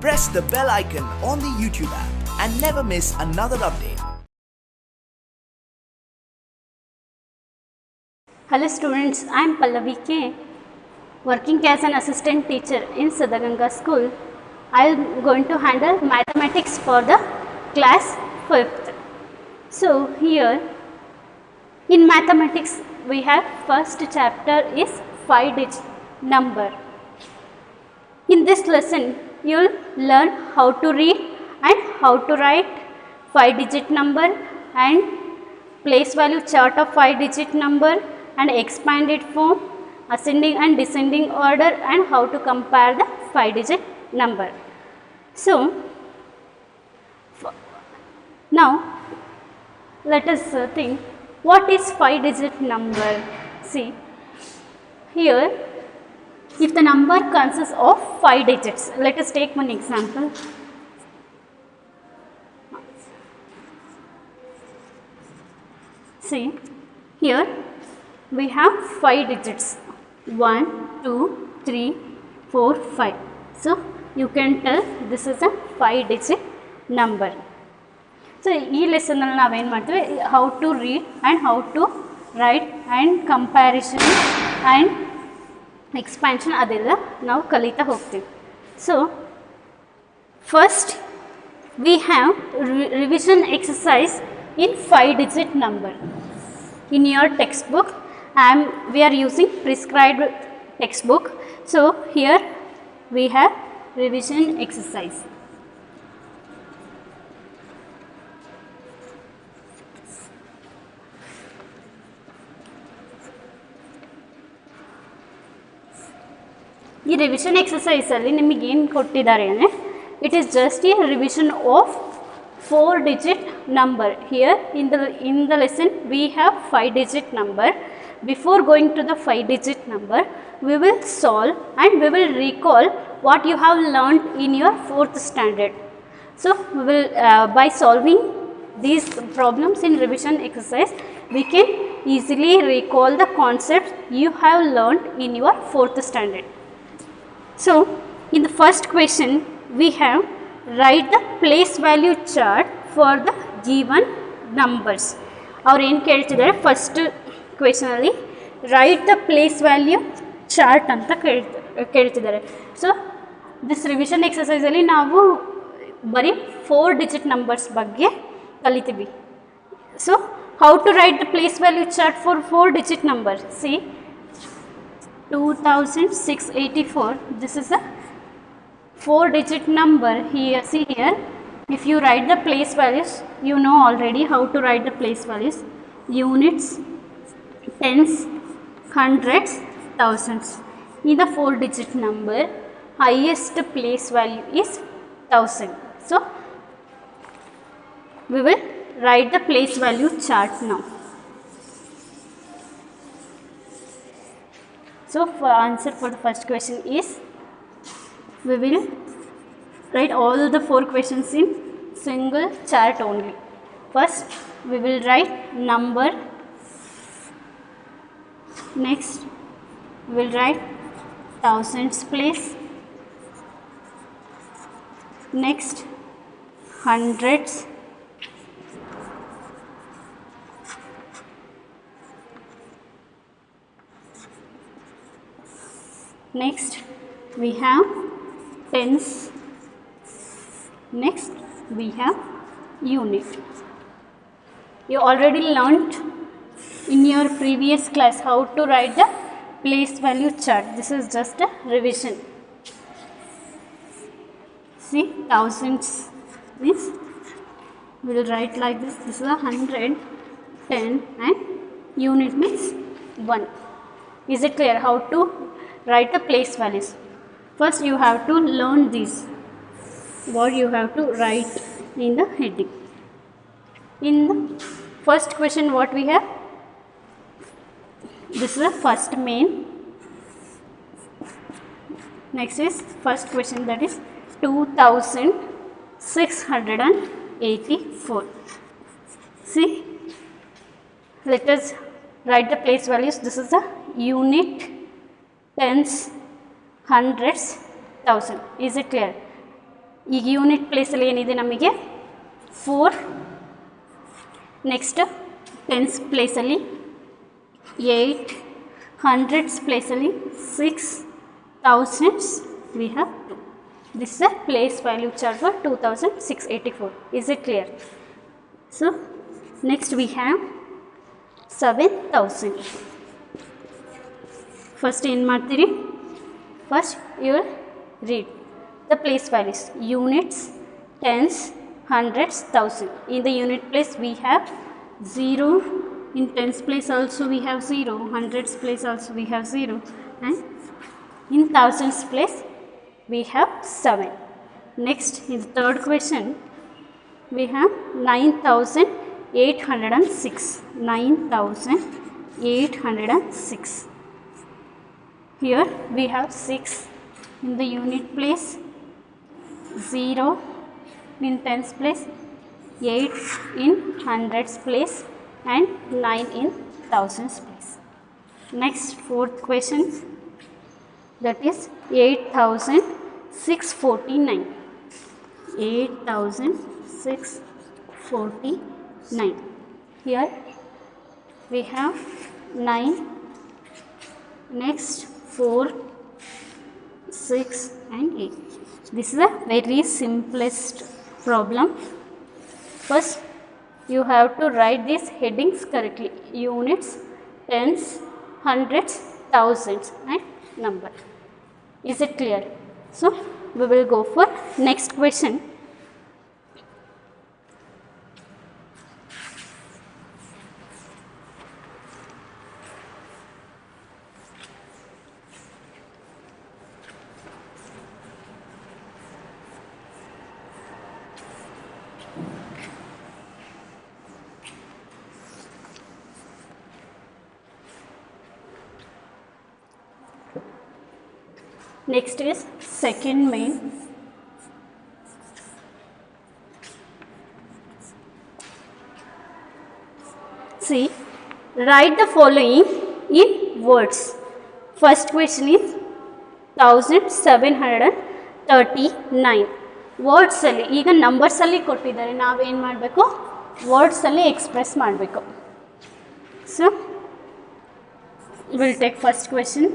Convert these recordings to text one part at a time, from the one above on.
press the bell icon on the YouTube app and never miss another update. Hello students, I am Pallavi K. Working as an assistant teacher in Siddhaganga school. I am going to handle mathematics for the class 5th. So here in mathematics we have first chapter is 5-digit number. In this lesson you will learn how to read and how to write 5-digit number and place value chart of 5-digit number and expanded form, ascending and descending order, and how to compare the 5-digit number. So now let us think what is 5-digit number. See here, if the number consists of 5 digits, let us take one example. See here we have 5 digits 1, 2, 3, 4, 5. So you can tell this is a 5-digit number. So ee lesson alli navu ಏನು ಮಾಡ್ತೀವಿ, how to read and how to write and comparison and expansion ಅದೆಲ್ಲ ನಾವು ಕಲಿತಾ ಹೋಗ್ತೀವಿ. So first we have revision exercise in 5-digit number. In your textbook we are using prescribed textbook. So here we have revision exercise. ಈ revision ಎಕ್ಸಸೈಸಲ್ಲಿ ನಿಮಗೆ ಏನು ಕೊಟ್ಟಿದ್ದಾರೆ ಅಂದರೆ, it is just A revision of 4-digit number. Here in the lesson we have 5-digit number. Before going to the 5-digit number, we will solve and we will recall what you have learned in your 4th standard. So we will by solving these problems in revision exercise, we can easily recall the concepts you have learned in your 4th standard. So in the first question we have write the place value chart for the given numbers. ಅವ್ರು ಏನು ಕೇಳ್ತಿದ್ದಾರೆ, first ಕ್ವೆಶನಲ್ಲಿ write the place value chart ಅಂತ ಕೇಳ್ತಿದ್ದಾರೆ. So this revision ಎಕ್ಸಸೈಸಲ್ಲಿ ನಾವು ಬರೀ 4-digit numbers ಬಗ್ಗೆ ಕಲಿತೀವಿ. So how to write the place value chart for 4-digit number. See 2684, this is a 4-digit number. Here see here, if you write the place values, you know already how to write the place values: units, tens, hundreds, thousands. In the 4-digit number, highest place value is 1000. So we will write the place value chart now. So for answer for the first question is, we will write all the 4 questions in single chart only. First we will write number, next we will write thousands place, next hundreds, next we have tens, next we have unit. You already learnt in your previous class how to write the place value chart. This is just a revision. See, thousands means we will write like this. This is 100, 10 and unit means 1. Is it clear how to write the place values? First you have to learn this, what you have to write in the heading. In the first question what we have, this is the first main. Next is first question, that is 2684. See, let us write the place values. This is the unit, tens, hundreds, thousand. Is it clear? ಈಗ unit ಪ್ಲೇಸಲ್ಲಿ ಏನಿದೆ ನಮಗೆ 4, next tense ಪ್ಲೇಸಲ್ಲಿ 8, hundreds ಪ್ಲೇಸಲ್ಲಿ 6, thousands we have 2. This is a place value chart for 2684. Is it clear? So next we have 7000. First ಏನು ಮಾಡ್ತೀರಿ? First you will read the place values, units, tens, hundreds, thousand. In the unit place we have 0, in tens place also we have 0, hundreds place also we have 0, and in thousands place we have 7. Next, in the third question we have 9806. 9806. Here we have 6 in the unit place, 0 in tens place, 8 in hundreds place, and 9 in thousands place. Next, fourth question, that is 8649. 8649. Here we have 9, next 4, 6 and 8. This is a very simplest problem. First you have to write these headings correctly: units, tens, hundreds, thousands and number. Is it clear? So we will go for next question. Next is second main. See, write the following in words. First question is 1739. Words ಅಲ್ಲಿ ಈಗ numbers ಅಲ್ಲಿ ಕೊಟ್ಟಿದ್ದಾರೆ, ನಾವೇನು ಮಾಡಬೇಕು, words ಅಲ್ಲಿ express ಮಾಡಬೇಕು. So will take first question.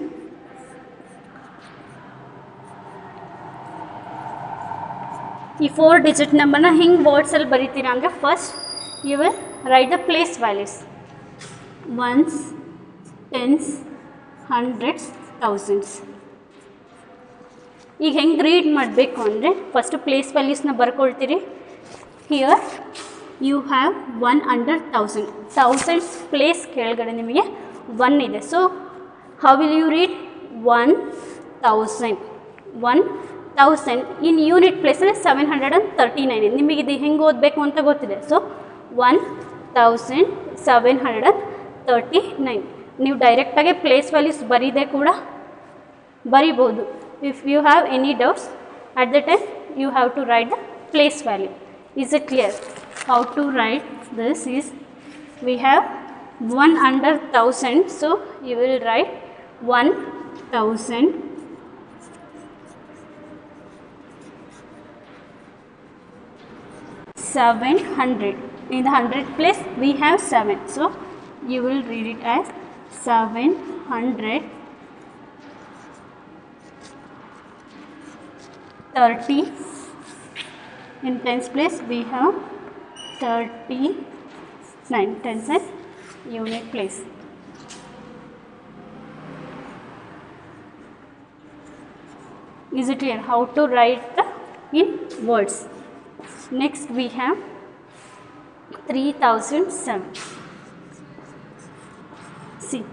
ಈ 4 digit ನಂಬರ್ನ ಹಿಂಗೆ ವರ್ಡ್ಸಲ್ಲಿ ಬರಿತೀರಾ ಅಂದರೆ first you will write the place values: ones, tens, hundreds, thousands. ಈಗ ಹೆಂಗೆ ರೀಡ್ ಮಾಡಬೇಕು ಅಂದರೆ ಫಸ್ಟು ಪ್ಲೇಸ್ ವ್ಯಾಲ್ಯೂಸ್ನ ಬರ್ಕೊಳ್ತೀರಿ. Here you have 1 under 1000. Thousands place ಕೆಳಗಡೆ ನಿಮಗೆ 1 ಇದೆ. So how will you read? 1000. 1000 in unit ಪ್ಲೇಸಲ್ಲಿ 739 ಇದೆ. ನಿಮಗೆ ಇದು ಹೆಂಗೆ ಓದಬೇಕು ಅಂತ ಗೊತ್ತಿದೆ. ಸೊ 1739. ನೀವು ಡೈರೆಕ್ಟಾಗಿ ಪ್ಲೇಸ್ ವ್ಯಾಲ್ಯೂಸ್ ಬರೀದೆ ಕೂಡ ಬರಿಬೋದು. If you have any doubts, at the time you have to write the place value. Is it clear? How to write this is, we have 1 under 1000, so you will write 1000. 700. In the 100 place we have 7, so you will read it as 700. 30. In tens place we have 39. Tens and unit place. Is it clear how to write the in words? Next we have 3007. See,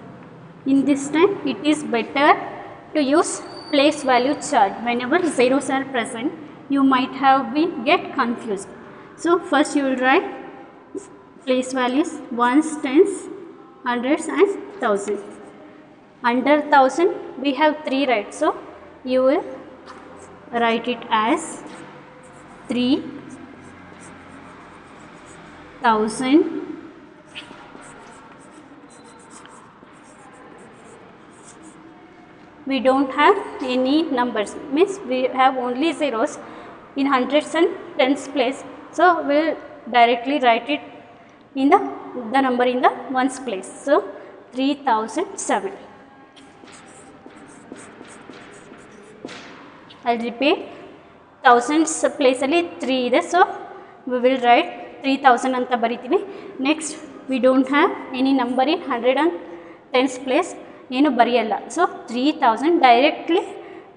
in this time it is better to use place value chart. Whenever zeros are present, you might have been get confused. So first you will write place values: ones, tens, hundreds and thousands. Under 1000 we have 3, right? So you will write it as 3000. We don't have any numbers, means we have only zeros. in hundreds and tens place. So we'll directly write it in the number in the ones place. So 3007. I'll repeat, thousands place ಅಲ್ಲಿ 3 ಇದೆ, so we will write 3000 ಅಂತ ಬರಿತೀವಿ. Next we don't have any number in 100 and tens place, ಏನು ಬರೆಯಲ್ಲ. So 3000 directly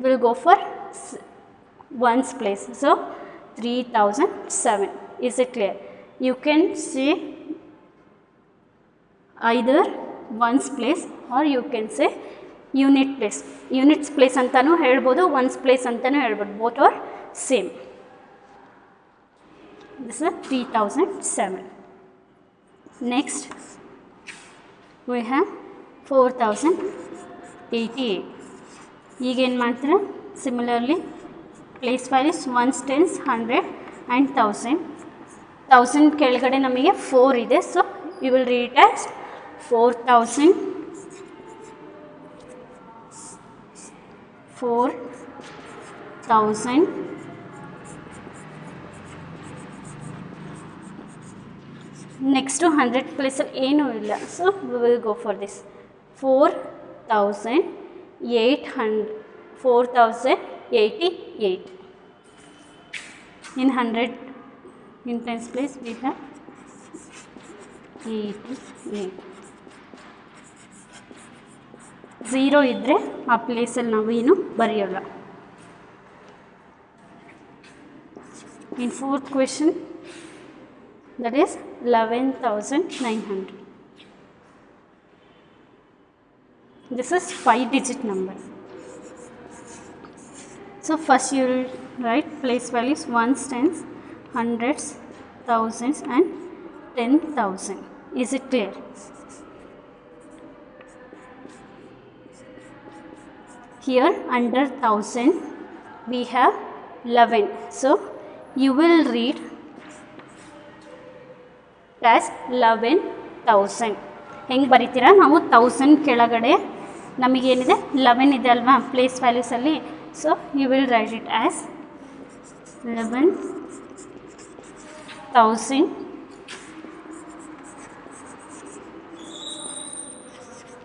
will go for ones place. So 3007. Is it clear? You can say either ones place or you can say unit place. Units place ಅಂತಾನೂ ಹೇಳ್ಬೋದು, ones place ಅಂತಾನೂ ಹೇಳ್ಬೋದು. Both are same. This is 3007. Next we have 4088. ಈಗ ಏನು ಮಾಡ್ತೀರಾ, similarly place values ones, tens, 100 and 1000. 1000 ಕೆಳಗಡೆ ನಮಗೆ 4 ಇದೆ, so you will read it as 4000, 4000. Next to 100 place ಏನು ಇಲ್ಲ, so we will go for this 4088. In 100 in tens place we have 88. 0 ಇದ್ದರೆ ಆ ಪ್ಲೇಸಲ್ಲಿ ನಾವು ಏನು ಬರೆಯೋಲ್ಲ. In fourth question, that is 11,900. This is 5-digit number. So first you will write place values ones, tens, hundreds, thousands and 10,000. Is it clear? Here under 1000 we have 11. So you will read as 11,000. ಹೆಂಗೆ ಬರಿತೀರಾ, ನಾವು 1000 ಕೆಳಗಡೆ ನಮಗೇನಿದೆ 11 ಇದೆ ಅಲ್ವಾ place ವ್ಯಾಲ್ಯೂಸಲ್ಲಿ. So you will write it as 11,000.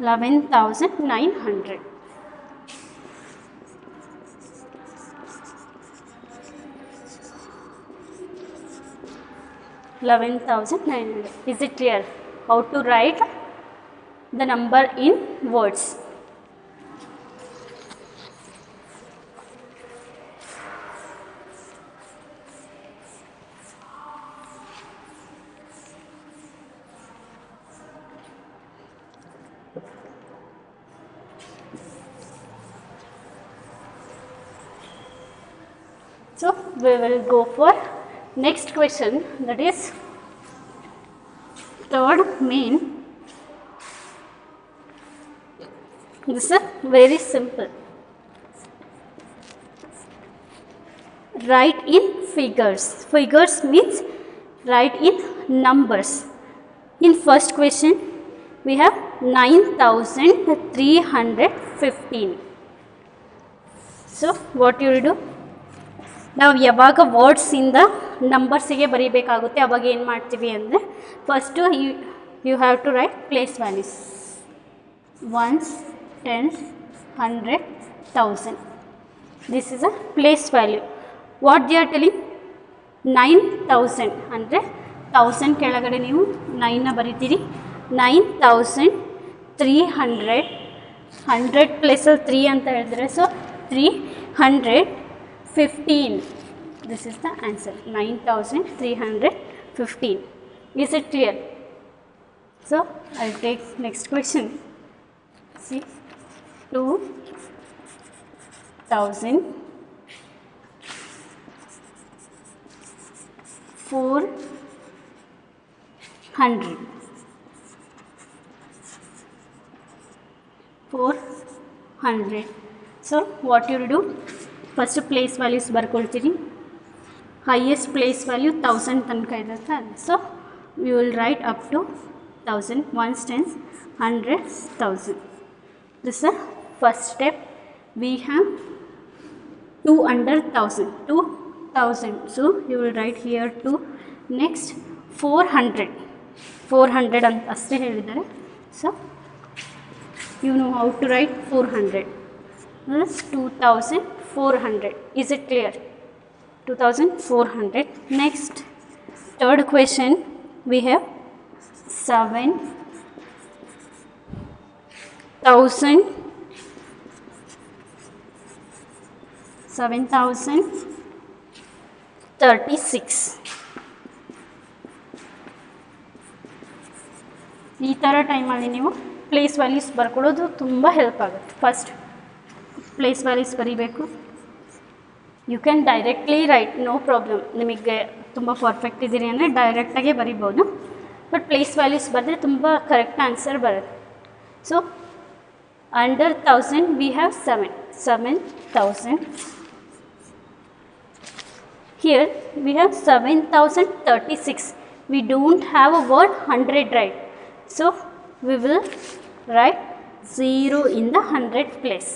11,900. Is it clear how to write the number in words? So we will go for next question, that is third main. This is very simple. Write in figures. Figures means write in numbers. In first question we have 9,315. So what you will do, ನಾವು ಯಾವಾಗ ವರ್ಡ್ಸಿಂದ ನಂಬರ್ಸಿಗೆ ಬರೀಬೇಕಾಗುತ್ತೆ ಅವಾಗ ಏನು ಮಾಡ್ತೀವಿ ಅಂದರೆ, first you have to write place values ones, tens, 100, 1000. This is a place value. What they are telling, 9,000 ಅಂದರೆ 1000 ಕೆಳಗಡೆ ನೀವು 9ನ ಬರೀತೀರಿ. 9,300, 100 ಪ್ಲೇಸಲ್ಲಿ 3 ಅಂತ ಹೇಳಿದ್ರೆ, so 315. This is the answer, 9,315. Is it clear? So I'll take next question. See, 2,000, 400, 400. So what you will do, first place values ಬರ್ಕೊಳ್ತೀರಿ. highest place value 1000 ತನಕ ಇರುತ್ತೆ. So we will write up to 1000, ones, tens, hundreds, 1000. This is the first step. We have 2 under 1000. 2 1000. So you will write here 2. Next 400. 400 ಅಂತ ಅಷ್ಟೇ ಹೇಳಿದ್ದಾರೆ. So you know how to write 400. That's 2400. Is it clear? 2400. Next, third question, we have 7036. ಈ ಥರ ಟೈಮಲ್ಲಿ ನೀವು place values ಬರ್ಕೊಳ್ಳೋದು ತುಂಬ help ಆಗುತ್ತೆ. First place values ಬರೀಬೇಕು. You can directly write, no problem. ನಿಮಗೆ ತುಂಬ ಪರ್ಫೆಕ್ಟ್ ಇದ್ದೀರಿ ಅಂದರೆ ಡೈರೆಕ್ಟಾಗೇ ಬರಿಬೋದು. ಬಟ್ ಪ್ಲೇಸ್ ವ್ಯಾಲ್ಯೂಸ್ ಬರೆದ್ರೆ ತುಂಬ ಕರೆಕ್ಟ್ ಆನ್ಸರ್ ಬರುತ್ತೆ. So under 1000 we have 7000. Here we have 7036. We don't have a word 100, right? So we will write 0 in the 100 place.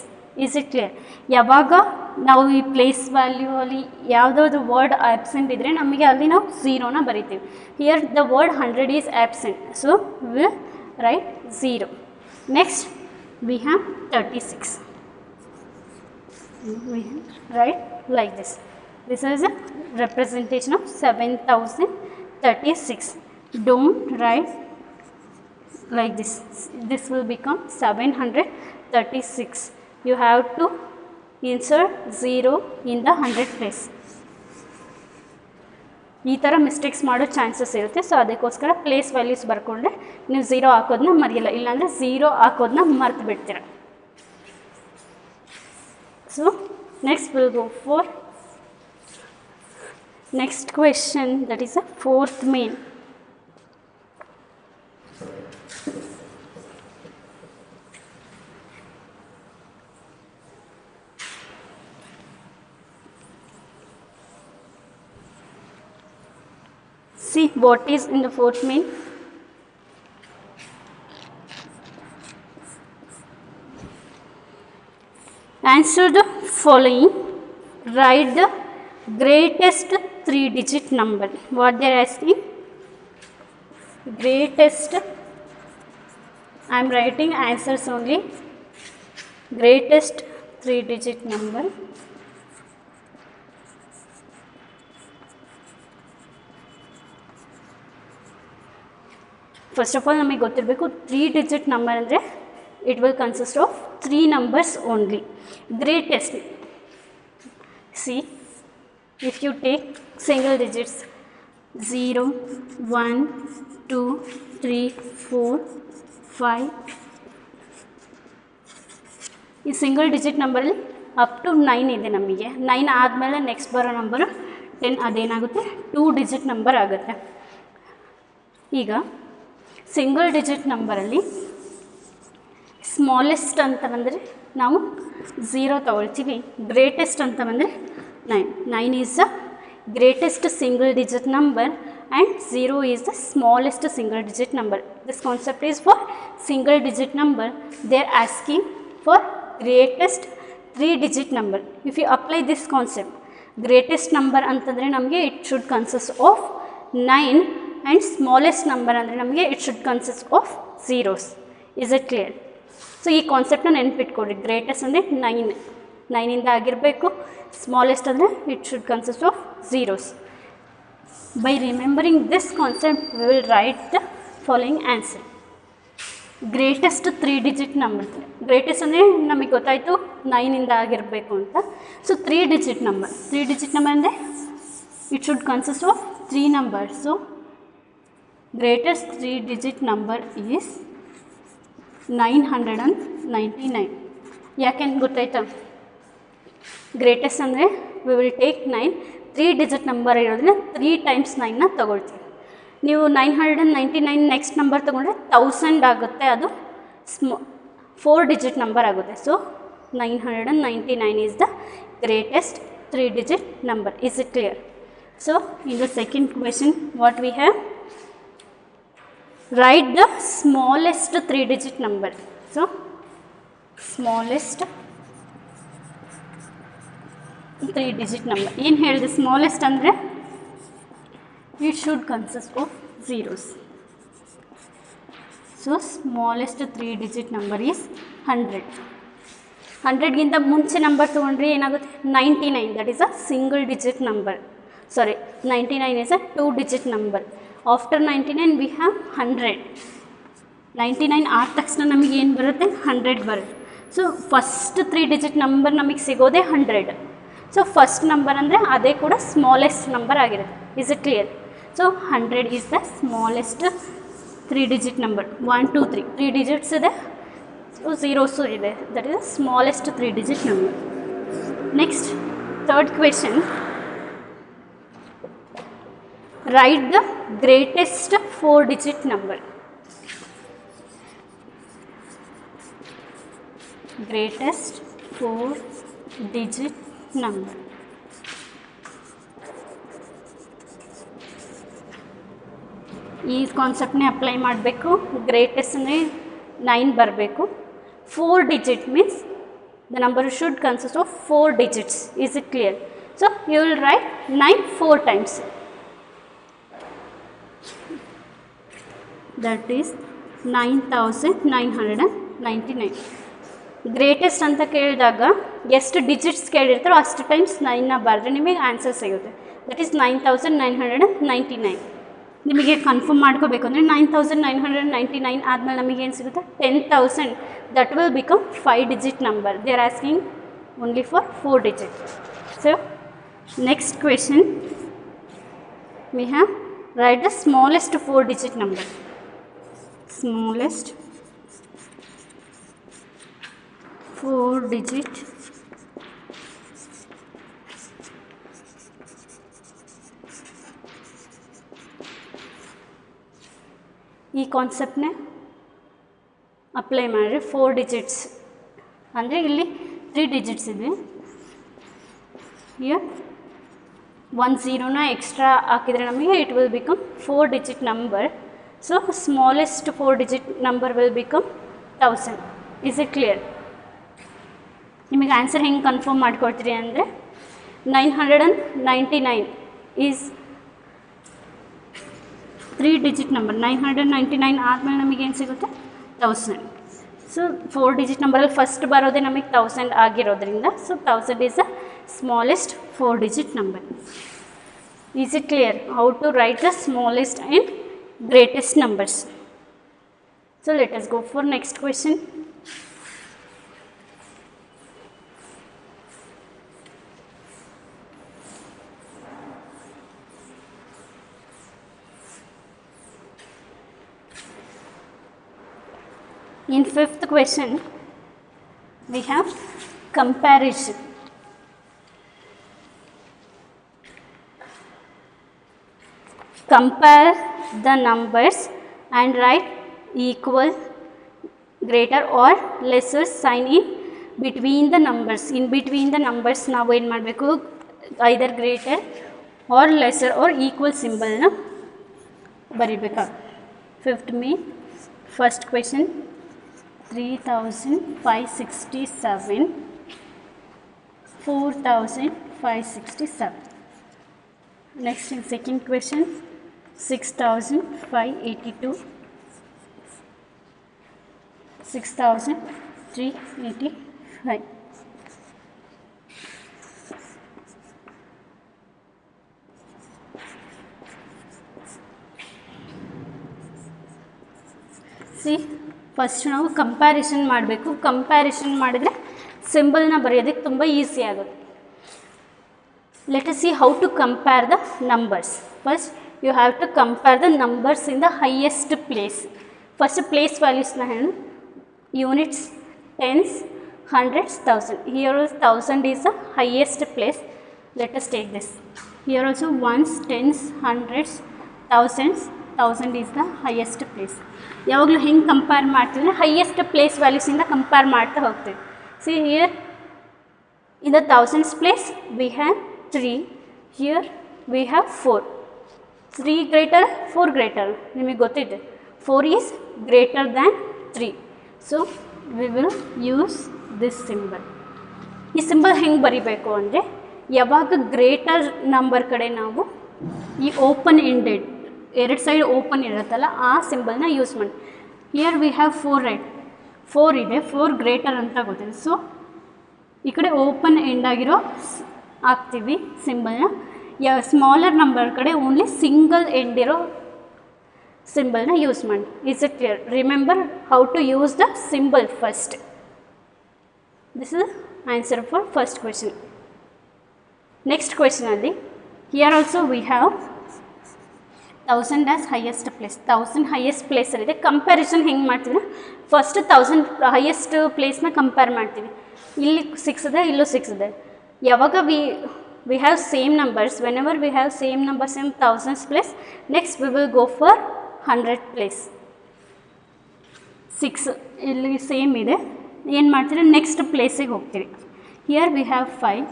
Is it clear? ಯಾವಾಗ ನಾವು ಈ ಪ್ಲೇಸ್ ವ್ಯಾಲ್ಯೂ ಅಲ್ಲಿ ಯಾವುದಾದ್ರು ವರ್ಡ್ ಆಬ್ಸೆಂಟ್ ಇದ್ದರೆ ನಮಗೆ ಅಲ್ಲಿ ನಾವು 0ನ ಬರಿತೀವಿ. Here the word 100 is absent, so will write 0. Next we have 36. We write like this. This is a representation of 7036. Don't write like this. This will become 736. You have to insert 0 in the 100 place. ಈ ಥರ mistakes ಮಾಡೋ chances ಇರುತ್ತೆ. So ಅದಕ್ಕೋಸ್ಕರ place values ಬರ್ಕೊಂಡ್ರೆ ನೀವು 0 ಹಾಕೋದನ್ನ ಮರೆಯಲ್ಲ, ಇಲ್ಲಾಂದರೆ 0 ಹಾಕೋದನ್ನ ಮರ್ತು ಬಿಡ್ತೀರ. So next we'll go for next question, that is a fourth main. See what is in the fourth main. Answer the following. Write the greatest 3-digit number. What they are asking? Greatest. I am writing answers only. Greatest 3-digit number. First of all, ನಮಗೆ ಗೊತ್ತಿರಬೇಕು 3-digit number ಅಂದರೆ it will consist of 3 numbers only. Greatest. See, if you take single digits 0, 1, 2, 3, 4, 5, ಈ single digit ನಂಬರಲ್ಲಿ up to 9 ಇದೆ. ನಮಗೆ 9 ಆದಮೇಲೆ next ಬರೋ number 10, ಅದೇನಾಗುತ್ತೆ 2 digit number ಆಗುತ್ತೆ. ಈಗ ಸಿಂಗಲ್ ಡಿಜಿಟ್ ನಂಬರಲ್ಲಿ ಸ್ಮಾಲೆಸ್ಟ್ ಅಂತ ಬಂದರೆ ನಾವು 0 ತಗೊಳ್ತೀವಿ. ಗ್ರೇಟೆಸ್ಟ್ ಅಂತ ಬಂದರೆ 9. 9 is the greatest single digit number and 0 is the smallest single digit number. This concept is for single digit number. They are asking for greatest 3-digit number. If you apply this concept, greatest number ಅಂತಂದರೆ ನಮಗೆ it should consist of 9 and smallest number ಅಂದರೆ ನಮಗೆ it should consist of zeros. Is it clear? So ಈ ಕಾನ್ಸೆಪ್ಟನ್ನ ನೆನಪಿಟ್ಕೊಡ್ರಿ. Greatest ಅಂದರೆ 9 ಇಂದ ಆಗಿರಬೇಕು. Smallest ಅಂದರೆ it should consist of zeros. By remembering this concept, we will write the following answer. Greatest 3-digit number. Greatest ಅಂದರೆ ನಮಗೆ ಗೊತ್ತಾಯಿತು 9 ಇಂದ ಆಗಿರಬೇಕು ಅಂತ. So 3-digit number. 3-digit number ಅಂದರೆ it should consist of 3 numbers. So greatest 3-digit number is 999. ಯಾಕೆ ಗೊತ್ತಾಯ್ತಾ? Greatest ಅಂದರೆ we will take 9. 3-digit number ಇರೋದನ್ನ 3 times 9ನ ತೊಗೊಳ್ತೀವಿ. ನೀವು 999 ನೆಕ್ಸ್ಟ್ ನಂಬರ್ ತೊಗೊಂಡ್ರೆ 1000 ಆಗುತ್ತೆ, ಅದು 4-digit ನಂಬರ್ ಆಗುತ್ತೆ. So 999 is the greatest 3-digit number. Is it clear? So in the second question what we have, write the smallest 3-digit number. So smallest 3 digit number. ಏನು ಹೇಳಿದೆ smallest ಅಂದರೆ it should consist of zeros. So smallest 3 digit number is 100. 100ಗಿಂತ ಮುಂಚೆ number ತೊಗೊಂಡ್ರೆ ಏನಾಗುತ್ತೆ 99, that is a single digit number. Sorry, 99 is a 2 digit number. After 99 we have 100. 99 ಆದ ತಕ್ಷಣ ನಮಗೆ ಏನು ಬರುತ್ತೆ 100 ಬರುತ್ತೆ. ಸೊ ಫಸ್ಟ್ 3 ಡಿಜಿಟ್ ನಂಬರ್ ನಮಗೆ ಸಿಗೋದೇ 100. ಸೊ ಫಸ್ಟ್ ನಂಬರ್ ಅಂದರೆ ಅದೇ ಕೂಡ ಸ್ಮಾಲೆಸ್ಟ್ ನಂಬರ್ ಆಗಿರುತ್ತೆ. Is it clear? So 100 is the smallest 3 digit number. 1 2 3 digits ಇದೆ, ಸೊ ಝೀರೋಸು ಇದೆ, that is the smallest 3 digit number. Next third question. Write the greatest 4 digit number. Greatest 4 digit number. ಈ ಕಾನ್ಸೆಪ್ಟ್ನೇ apply ಮಾಡಬೇಕು. Greatest ಅಂದರೆ 9 ಬರಬೇಕು. 4 digit means the number should consist of 4 digits. Is it clear? So you will write 9 4 times. That is 9999. Greatest ಅಂತ ಕೇಳಿದಾಗ ಎಷ್ಟು digits ಕೇಳಿರ್ತಾರೋ ಅಷ್ಟು times 9ನ ಬರೆದ್ರೆ ನಿಮಗೆ ಆನ್ಸರ್ ಸಿಗುತ್ತೆ. That is 9999. ನಿಮಗೆ ಕನ್ಫರ್ಮ್ ಮಾಡ್ಕೋಬೇಕು ಅಂದರೆ 9999 ಆದಮೇಲೆ ನಮಗೆ ಏನು ಸಿಗುತ್ತೆ 10,000. That will become 5 digit number. They are asking only for 4 digit. So next question we have right the smallest 4 digit number. Smallest 4 digit ಈ ಕಾನ್ಸೆಪ್ಟ್ನೇ ಅಪ್ಲೈ ಮಾಡಿರಿ. 4 digits ಅಂದರೆ ಇಲ್ಲಿ 3 digits ಇದೆ. ಹಿಯರ್ 1 0ನ ಎಕ್ಸ್ಟ್ರಾ ಹಾಕಿದರೆ ನಮಗೆ it will become 4 digit number. So smallest 4 digit number will become 1000. Is it clear? ನಿಮಗೆ answer ಹೆಂಗೆ confirm ಮಾಡ್ಕೊಳ್ತೀರಿ ಅಂದರೆ 999 ಈಸ್ 3 digit ನಂಬರ್. 999 ಆದಮೇಲೆ ನಮಗೇನು ಸಿಗುತ್ತೆ 1000. ಸೊ 4 digit ನಂಬರಲ್ಲಿ ಫಸ್ಟ್ ಬರೋದೇ ನಮಗೆ 1000 ಆಗಿರೋದ್ರಿಂದ so 1000 is the smallest 4 digit number. Is it clear how to write the smallest and greatest numbers? So let us go for next question. In fifth question we have comparison. Compare the numbers and write equal, greater or lesser sign in between the numbers. In between the numbers ನಾವು ಏನು ಮಾಡಬೇಕು either greater or lesser or equal ಸಿಂಬಲ್ನ ಬರಿಬೇಕಾಗ. Fifth main first question 3567 4567. Next in second question 6582 6385. See first ನಾವು comparison ಮಾಡಬೇಕು. Comparison ಮಾಡಿದರೆ ಸಿಂಬಲ್ನ ಬರೆಯೋದಕ್ಕೆ ತುಂಬ ಈಸಿ ಆಗುತ್ತೆ. Let us see how to compare the numbers. First, you have to compare the numbers in the highest place. First, place values na hai, units, tens, hundreds, thousand. Here also 1000 is the highest place. Let us take this. Here also ones, tens, hundreds, thousands. 1000 is the highest place. ಯಾವಾಗಲೂ ಹೆಂಗೆ compare ಮಾಡ್ತೀವಿ ಅಂದರೆ highest place ವ್ಯಾಲ್ಯೂಸಿಂದ compare ಮಾಡ್ತಾ ಹೋಗ್ತೀವಿ. See here in the thousands place we have 3, here we have 4. 3 greater, 4 greater. ನಿಮಗೆ ಗೊತ್ತಿದೆ 4 is greater than 3. So we will use this symbol. ಈ symbol ಹೆಂಗೆ ಬರಿಬೇಕು ಅಂದರೆ ಯಾವಾಗ ಗ್ರೇಟರ್ ನಂಬರ್ ಕಡೆ ನಾವು ಈ ಓಪನ್ ಎಂಡೆಡ್ ಎರಡು ಸೈಡ್ ಓಪನ್ ಇರುತ್ತಲ್ಲ ಆ ಸಿಂಬಲ್ನ ಯೂಸ್ ಮಾಡಿ. ಹಿಯರ್ ವಿ ಹ್ಯಾವ್ 4 ರೈಟ್, 4 ಇದೆ, 4 ಗ್ರೇಟರ್ ಅಂತ ಗೊತ್ತಿದೆ. ಸೊ ಈ ಕಡೆ ಓಪನ್ ಎಂಡ್ ಆಗಿರೋ ಹಾಕ್ತೀವಿ ಸಿಂಬಲ್ನ. ಸ್ಮಾಲರ್ ನಂಬರ್ ಕಡೆ ಓನ್ಲಿ ಸಿಂಗಲ್ ಎಂಡ್ ಇರೋ ಸಿಂಬಲ್ನ ಯೂಸ್ ಮಾಡಿ. Is it clear? Remember how to use the symbol first. This is answer for first question. Next ಕ್ವೆಶನಲ್ಲಿ here also we have 1000 as highest place. 1000 highest ಪ್ಲೇಸಲ್ಲಿದೆ. Comparison ಹೆಂಗೆ ಮಾಡ್ತೀವಿ? First 1000 highest ಪ್ಲೇಸ್ನ compare ಮಾಡ್ತೀವಿ. ಇಲ್ಲಿ 6 ಇದೆ, ಇಲ್ಲೂ 6 ಇದೆ. ಯಾವಾಗ we have same numbers, whenever we have same numbers in thousands place, next we will go for 100 place. 6 ಇಲ್ಲಿ ಸೇಮ್ ಇದೆ, ಏನು ಮಾಡ್ತೀರಿ? ನೆಕ್ಸ್ಟ್ ಪ್ಲೇಸಿಗೆ ಹೋಗ್ತೀರಿ. Here we have 5,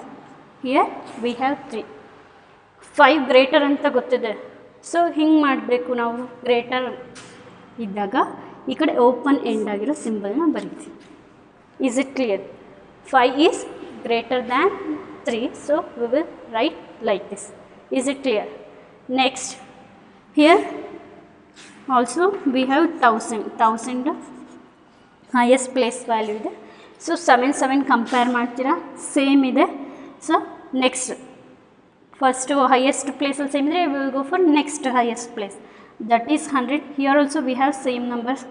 here we have 3. 5 greater ಅಂತ ಗೊತ್ತಿದೆ. ಸೊ ಹಿಂಗೆ ಮಾಡಬೇಕು ನಾವು. ಗ್ರೇಟರ್ ಇದ್ದಾಗ ಈ ಕಡೆ ಓಪನ್ ಎಂಡ್ ಆಗಿರೋ ಸಿಂಬಲ್ನ ಬರೀತೀವಿ. Is it clear? 5 is greater than 3, so we will write like this. Is it clear? Next, here also we have 1000 highest place value ಇದೆ. So 7 compare ಮಾಡ್ತೀರಾ, ಸೇಮ್ ಇದೆ. ಸೊ ನೆಕ್ಸ್ಟ್ ಫಸ್ಟು ಹೈಯೆಸ್ಟ್ ಪ್ಲೇಸಲ್ಲಿ same ಇದ್ದರೆ we will go for next highest place, that is 100. Here also we have same numbers,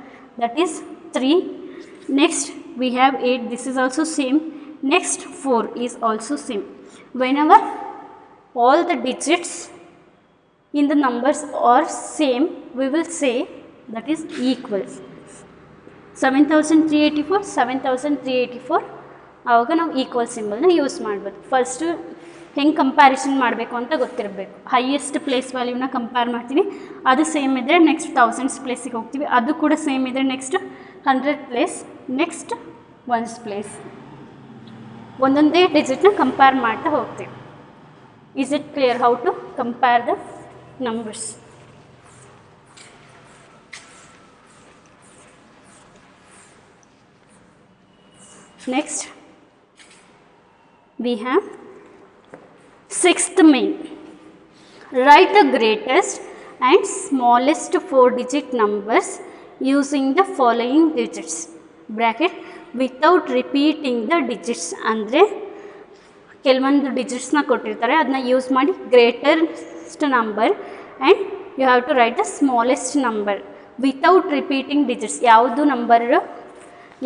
that is 3. Next we have 8, this is also same. Next 4 is also same. Whenever all the digits in the numbers are same, we will say that is equal. 7384, 7384 ಆವಾಗ ನಾವು equal ಸಿಂಬಲ್ನ use ಮಾಡ್ಬೋದು. First ಹೆಂಗೆ comparison ಮಾಡಬೇಕು ಅಂತ ಗೊತ್ತಿರಬೇಕು. Highest place ವ್ಯಾಲ್ಯೂನ compare ಮಾಡ್ತೀವಿ, ಅದು same ಇದ್ದರೆ ನೆಕ್ಸ್ಟ್ 1000 ಪ್ಲೇಸಿಗೆ ಹೋಗ್ತೀವಿ, ಅದು ಕೂಡ ಸೇಮ್ ಇದ್ದರೆ ನೆಕ್ಸ್ಟ್ 100 ಪ್ಲೇಸ್, ನೆಕ್ಸ್ಟ್ 1 ಪ್ಲೇಸ್, ಒಂದೊಂದೇ ಡಿಜಿಟ್ನ ಕಂಪೇರ್ ಮಾಡ್ತಾ ಹೋಗ್ತೀವಿ. Is it clear how to compare the numbers? Next we have 6th main. Write the greatest and smallest 4-digit numbers using the following digits. Bracket without repeating the digits. ಅಂದರೆ ಕೆಲವೊಂದು ಡಿಜಿಟ್ಸ್ನ ಕೊಟ್ಟಿರ್ತಾರೆ, ಅದನ್ನ use ಮಾಡಿ greatest number and you have to write the smallest number without repeating digits.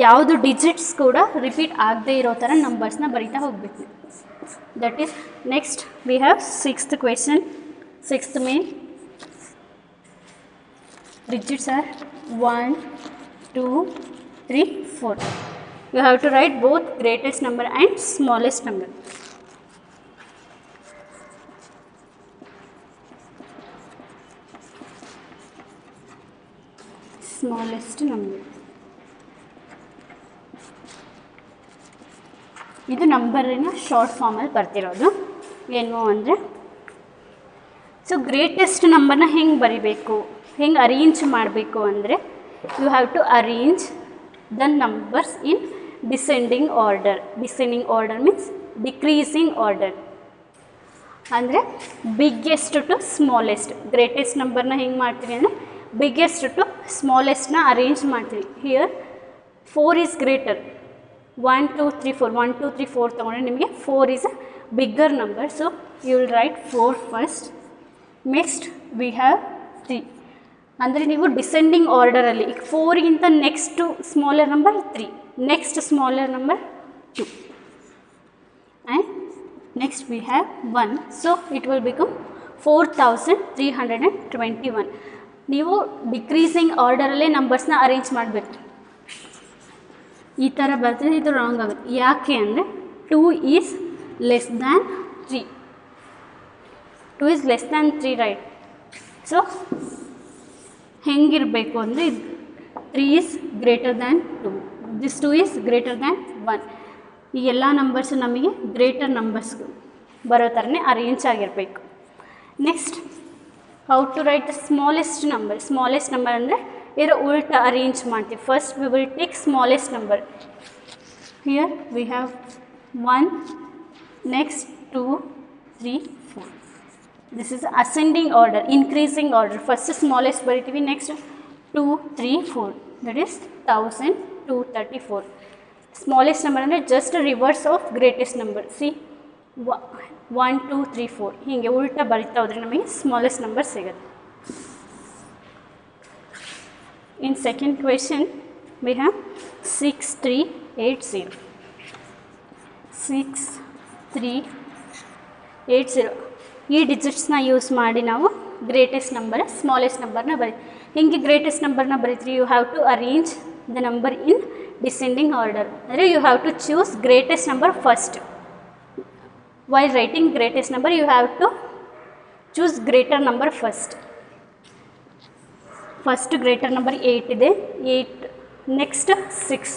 ಯಾವುದು digits ಕೂಡ repeat ಆಗದೆ ಇರೋ ಥರ ನಂಬರ್ಸ್ನ ಬರಿತಾ ಹೋಗಬೇಕು. That is next we have 6th question. 6th main digits are 1, 2, 3, 4. You have to write both greatest number and smallest number. Smallest number. ಇದು ನಂಬರಿನ short ಫಾರ್ಮಲ್ಲಿ ಬರ್ತಿರೋದು. ಏನು ಅಂದರೆ, ಸೊ ಗ್ರೇಟೆಸ್ಟ್ ನಂಬರ್ನ ಹೆಂಗೆ ಬರಿಬೇಕು, ಹೆಂಗೆ ಅರೇಂಜ್ ಮಾಡಬೇಕು ಅಂದರೆ, you have to arrange the numbers in descending order. Descending order means decreasing order. ಅಂದರೆ ಬಿಗ್ಗೆಸ್ಟ್ ಟು ಸ್ಮಾಲೆಸ್ಟ್. ಗ್ರೇಟೆಸ್ಟ್ ನಂಬರ್ನ ಹೆಂಗೆ ಮಾಡ್ತೀವಿ ಅಂದರೆ ಬಿಗ್ಗೆಸ್ಟ್ ಟು ಸ್ಮಾಲೆಸ್ಟ್ನ ಅರೇಂಜ್ ಮಾಡ್ತೀವಿ. Here 4 is greater. 1, 2, 3, 4. 1, 2, 3, 4 ತೊಗೊಂಡ್ರೆ ನಿಮಗೆ 4 is a bigger number. So you will write 4 first. Next we have 3. ಅಂದರೆ ನೀವು ಡಿಸೆಂಡಿಂಗ್ ಆರ್ಡರಲ್ಲಿ ಈಗ 4ಗಿಂತ next smaller number 3, next smaller number 2 and next we have 1. So it will become 4321. ನೀವು decreasing ಆರ್ಡರಲ್ಲೇ ನಂಬರ್ಸ್ನ arrange ಮಾಡಬೇಕು. ಈ ಥರ ಬರ್ತದೆ, ಇದು ರಾಂಗ್ ಆಗುತ್ತೆ. ಯಾಕೆ ಅಂದರೆ 2 is less than 3. 2 is less than 3 right. So ಹೆಂಗಿರಬೇಕು ಅಂದರೆ 3 is greater than 2, this 2 is greater than 1. ಈ ಎಲ್ಲ ನಂಬರ್ಸು ನಮಗೆ ಗ್ರೇಟರ್ ನಂಬರ್ಸ್ ಬರೋ ಥರನೇ ಅರೇಂಜ್ ಆಗಿರಬೇಕು. Next how to write the smallest number. Smallest number ಅಂದರೆ ಇದರ ಉಲ್ಟಾ ಅರೇಂಜ್ ಮಾಡ್ತೀವಿ. First we will take smallest number. Here we have 1, next 2, 3, 4. This is ascending order, increasing order. First smallest ಬರಿತೀವಿ, next 2, 3, 4. That is 1234. Smallest number ಅಂದರೆ just reverse of greatest number. See 1, 2, 3, 4 ಹೀಗೆ ಉಲ್ಟಾ ಬರಿತಾ ಹೋದರೆ ನಮಗೆ ಸ್ಮಾಲೆಸ್ಟ್ ನಂಬರ್ ಸಿಗುತ್ತೆ. In second question we have 6380. 6380 ಈ ಡಿಜಿಟ್ಸ್ನ use ಮಾಡಿ ನಾವು ಗ್ರೇಟೆಸ್ಟ್ ನಂಬರ್ ಸ್ಮಾಲೆಸ್ಟ್ ನಂಬರ್ನ ಹಿಂಗೆ ಗ್ರೇಟೆಸ್ಟ್ ನಂಬರ್ನ ಬರೀತೀವಿ. You have to arrange the number in descending order. ಅಂದರೆ you have to choose greatest number first. While writing greatest number, you have to choose greater number first. First greater number 8 ಇದೆ, 8. Next 6.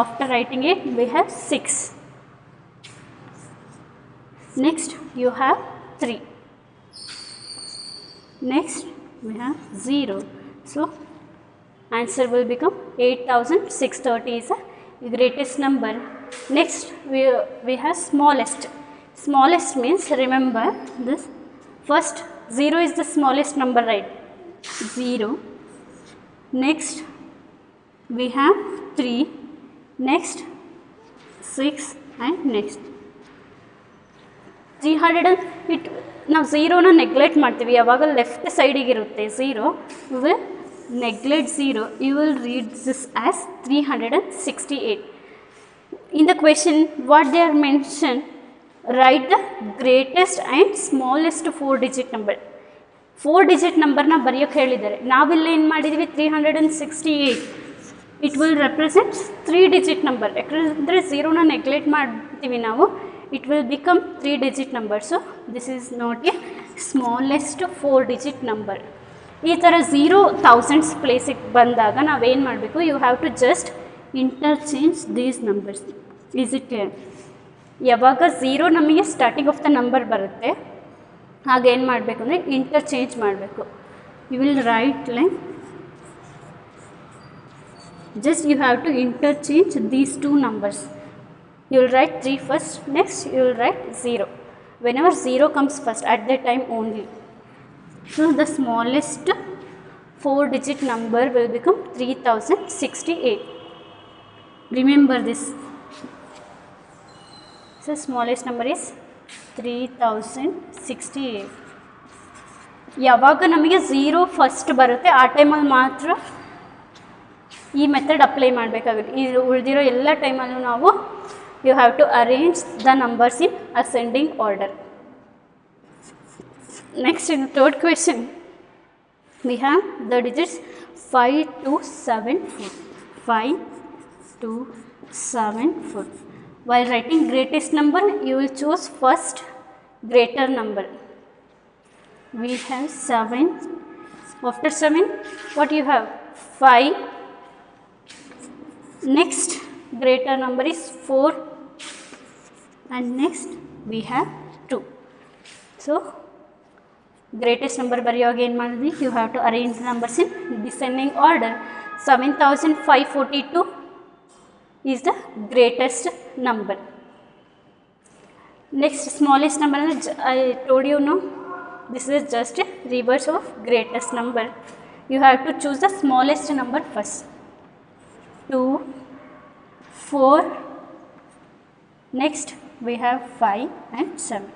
After writing it, we have 6. Next you have 3. Next we have 0. So answer will become 8630 is the greatest number. Next we have smallest. Smallest means, remember this, first 0 is the smallest number, right? 0. Next we have 3. Next 6 and next 300. ನಾವು ಝೀರೋನ neglect ಮಾಡ್ತೀವಿ, ಯಾವಾಗ left ಸೈಡಿಗೆ ಇರುತ್ತೆ zero, you will neglect zero, you will read this as 368. In the question what they are mentioned, write the greatest and smallest 4-digit number. 4-digit ನಂಬರ್ನ ಬರೆಯೋಕ್ಕೆ ಹೇಳಿದ್ದಾರೆ. ನಾವಿಲ್ಲ ಏನು ಮಾಡಿದ್ದೀವಿ, 368. It will represent 3-digit number. ಯಾಕಂದರೆ ಝೀರೋನ neglect ಮಾಡ್ತೀವಿ ನಾವು, it will become 3-digit number. So this is not a smallest 4-digit number. ಈ ಥರ 0,000s ಪ್ಲೇಸಿಗೆ ಬಂದಾಗ ನಾವೇನು ಮಾಡಬೇಕು, you have to just interchange these numbers. Is it clear? ಯಾವಾಗ ಝೀರೋ ನಮಗೆ ಸ್ಟಾರ್ಟಿಂಗ್ ಆಫ್ ದ ನಂಬರ್ ಬರುತ್ತೆ, ಆಗ ಏನು ಮಾಡಬೇಕು ಅಂದರೆ ಇಂಟರ್ಚೇಂಜ್ ಮಾಡಬೇಕು. You will write like just you have to interchange these two numbers. You will write 3 first, next you will write 0. Whenever 0 comes first, at that time only. So the smallest 4-digit number will become 3068. Remember this. So smallest number is 3068. ಯಾವಾಗ ನಮಗೆ 0 first ಬರುತ್ತೆ ಆ ಟೈಮಲ್ಲಿ ಮಾತ್ರ ಈ method apply ಮಾಡಬೇಕಾಗುತ್ತೆ. ಈ ಉಳಿದಿರೋ ಎಲ್ಲ ಟೈಮಲ್ಲೂ ನಾವು you have to arrange the numbers in ascending order. Next in third question we have the digits 5 to 7 4. 5 to 7 4. While writing greatest number, you will choose first greater number. We have 7. After 7, what you have? 5. Next greater number is 4, and next we have 2. So greatest number ಬರೆಯುವಾಗ ಏನು ಮಾಡಿದ್ವಿ, you have to arrange the numbers in descending order. 7542 is the greatest number. Next smallest number, I told you no, this is just a reverse of greatest number. You have to choose the smallest number first. 2, 4. Next we have 5 and 7.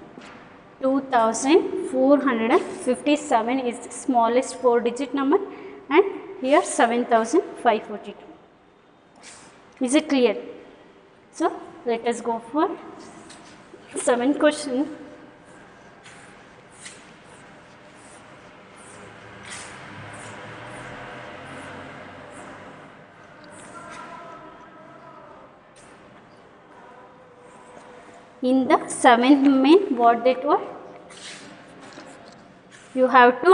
2457 is the smallest 4-digit number, and here 7542. Is it clear? So let us go for 7th question. In the 7th main, what they told, you have to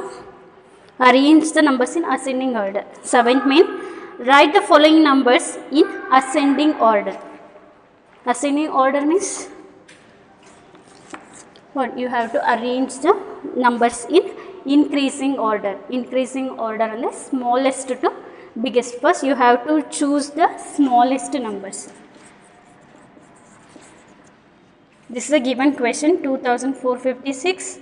arrange the numbers in ascending order. 7th main, write the following numbers in ascending order. Ascending order means what? You have to arrange the numbers in increasing order. Increasing order and the smallest to biggest. First you have to choose the smallest numbers. This is a given question. 2456,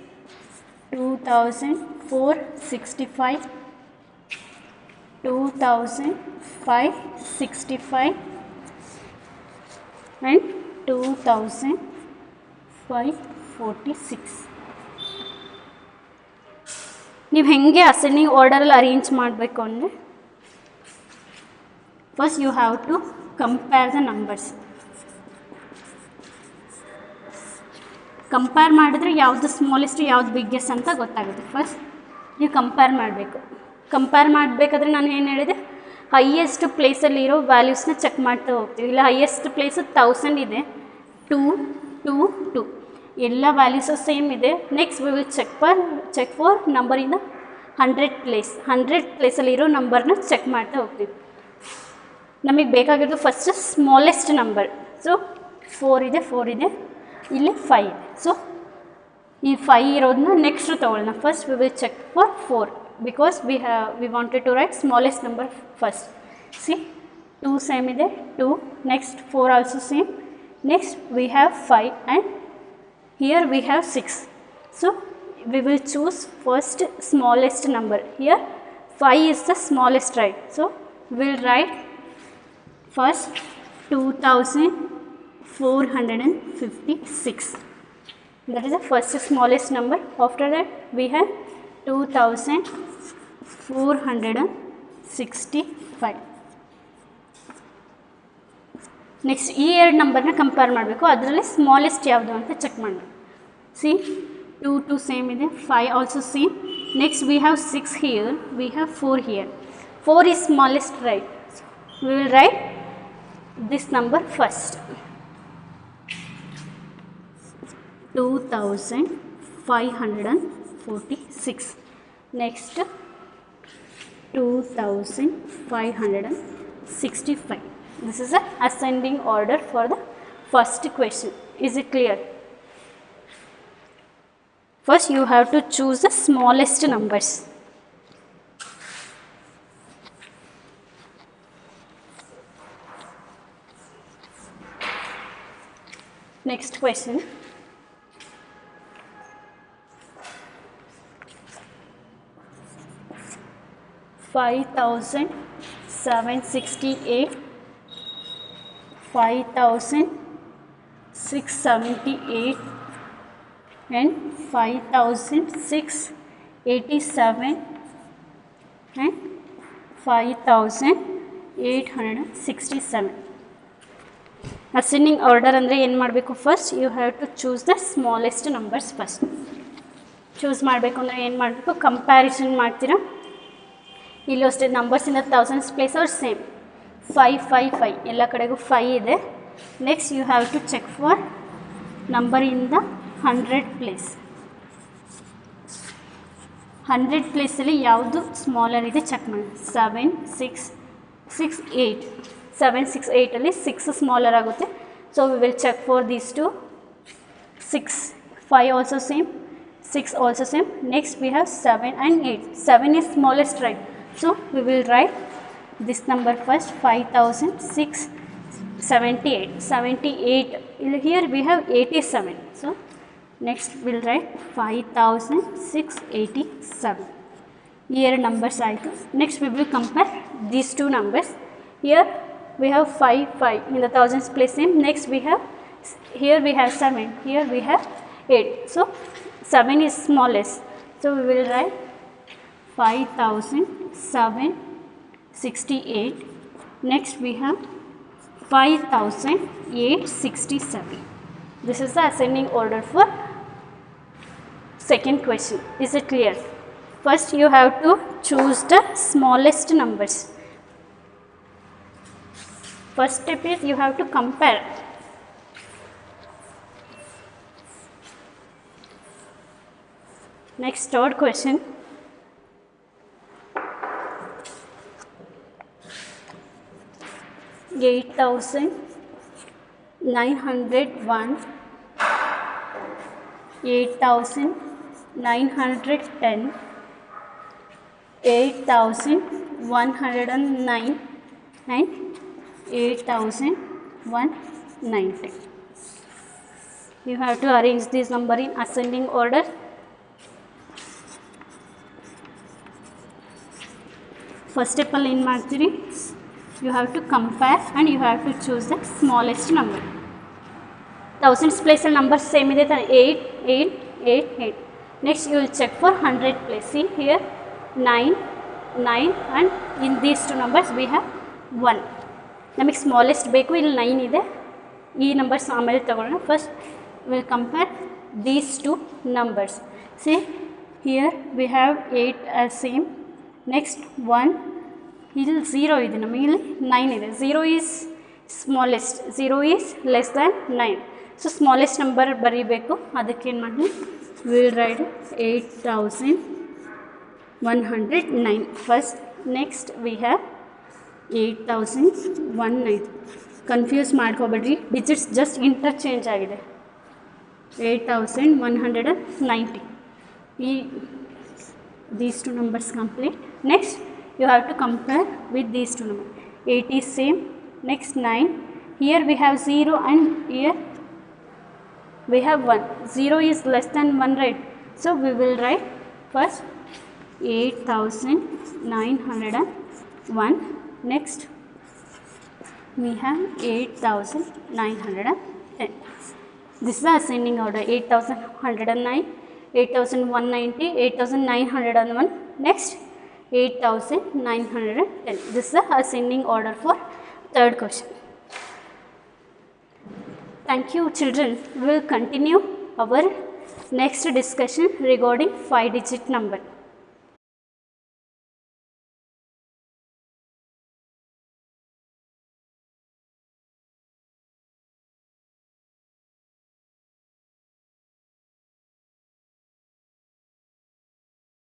2465, 2565 and 2546. ನೀವು ಹೆಂಗೆ ascending ಆರ್ಡರಲ್ಲಿ arrange ಮಾಡಬೇಕು ಅಂದರೆ first you have to compare the numbers. Compare ಮಾಡಿದ್ರೆ ಯಾವುದು smallest ಯಾವುದು biggest ಅಂತ ಗೊತ್ತಾಗುತ್ತೆ. First ನೀವು ಕಂಪೇರ್ ಮಾಡಬೇಕು. ಕಂಪೇರ್ ಮಾಡಬೇಕಾದ್ರೆ ನಾನು ಏನು ಹೇಳಿದೆ, ಹೈಯೆಸ್ಟ್ ಪ್ಲೇಸಲ್ಲಿ ಇರೋ ವ್ಯಾಲ್ಯೂಸ್ನ ಚೆಕ್ ಮಾಡ್ತಾ ಹೋಗ್ತೀವಿ. ಇಲ್ಲ ಹೈಯೆಸ್ಟ್ ಪ್ಲೇಸು 1000 ಇದೆ, 2 2 2 ಎಲ್ಲ ವ್ಯಾಲ್ಯೂಸು ಸೇಮ್ ಇದೆ. Next we will check for number in the 100 place. 100 ಪ್ಲೇಸಲ್ಲಿ ಇರೋ ನಂಬರ್ನ ಚೆಕ್ ಮಾಡ್ತಾ ಹೋಗ್ತೀವಿ. ನಮಗೆ ಬೇಕಾಗಿರೋದು ಫಸ್ಟ್ ಸ್ಮಾಲೆಸ್ಟ್ ನಂಬರ್. ಸೊ 4 ಇದೆ, ಇಲ್ಲಿ 5 ಇದೆ. ಸೊ ಈ 5 ಇರೋದನ್ನ ನೆಕ್ಸ್ಟ್ ತೊಗೊಳ್ಳೋಣ. First we will check for 4 because we wanted to write smallest number first. See 2 same ಇದೆ, 2. Next 4 also same. Next we have 5 and here we have 6. So we will choose first smallest number. Here 5 is the smallest, right? So we will write first 2456. That is the first smallest number. After that we have 2465. Next ಈ 2 ನಂಬರ್ನ compare ಮಾಡಬೇಕು. ಅದರಲ್ಲಿ smallest ಯಾವುದು ಅಂತ check ಮಾಡಬೇಕು. C 2 2 same ಇದೆ, 5 also same. Next we have 6 here, we have 4 here. 4 is smallest, right? We will write this number first. 2546. Next 2565. This is a ascending order for the first question. Is it clear? First you have to choose the smallest numbers. Next question. 5768, 5678 and 5687 and 5867. Ascending order ಅಂದರೆ ಏನು ಮಾಡಬೇಕು? First you have to choose the smallest numbers first. Choose ಮಾಡಬೇಕು ಅಂದರೆ ಏನು ಮಾಡಬೇಕು? Comparison ಮಾಡ್ತೀರಾ. ಇಲ್ಲೂ ಅಷ್ಟೇ, numbers in the thousands place are same. 5 5 5 ಎಲ್ಲ ಕಡೆಗೂ 5 ಇದೆ. Next you have to check for number in the 100 place. 100 ಪ್ಲೇಸಲ್ಲಿ ಯಾವುದು ಸ್ಮಾಲರ್ ಇದೆ ಚೆಕ್ ಮಾಡಿ. 7 6 6 8. 7 6 8ಅಲ್ಲಿ 6 ಸ್ಮಾಲರ್ ಆಗುತ್ತೆ. So we will check for these two. 6 5 also same, 6 also same. Next we have 7 and 8. 7 is smallest, right? So we will write this number first. 5678. 78. Here we have 87. So next we will write 5687. Here numbers ಆಯಿತು. Next we will compare these two numbers. Here we have 5 5 in the thousands place same. Next we have, here we have 7. Here we have 8. So 7 is smallest. So we will write 5768. Next we have 5867. This is the ascending order for second question. Is it clear? First you have to choose the smallest numbers. First step is you have to compare. Next, third question. 8901, 8910, 8109 and 8190. You have to arrange this number in ascending order. First step ಅಲ್ಲಿ ಏನು ಮಾಡ್ತೀರಿ, you have to compare and you have to choose the smallest number. Thousands place number same ಇದೆ ತಾನೆ, 8 8 8 8. Next you will check for 100 place. See here 9 9 and in these two numbers we have 1. ನಮಗೆ smallest ಬೇಕು, ಇಲ್ಲಿ 9 ಇದೆ. ಈ numbers ಆಮೇಲೆ ತಗೊಳ್ಳೋಣ. First we'll compare these two numbers. See here we have 8 as same. Next 1, ಇಲ್ಲಿ 0 ಇದೆ, ನಮಗೆ ಇಲ್ಲಿ 9 ಇದೆ. 0 is smallest, 0 is less than 9. So smallest number ಬರೀಬೇಕು. ಅದಕ್ಕೆ ಏನು ಮಾಡಿ, will write 8109 first. Next we have 8019. Confuse ಮಾಡ್ಕೋಬೇಡ್ರಿ, ಡಿಜಿಟ್ಸ್ ಜಸ್ಟ್ ಇಂಟರ್ಚೇಂಜ್ ಆಗಿದೆ. 8190. These two numbers complete. Next you have to compare with these two numbers. 8 is same. Next 9. Here we have 0 and here we have 1. 0 is less than 1, right? So we will write first 8901. Next we have 8910. This is the ascending order. 8109, 8190, 8901. Next 8910. This is the ascending order for third question. Thank you children. We will continue our next discussion regarding 5-digit number.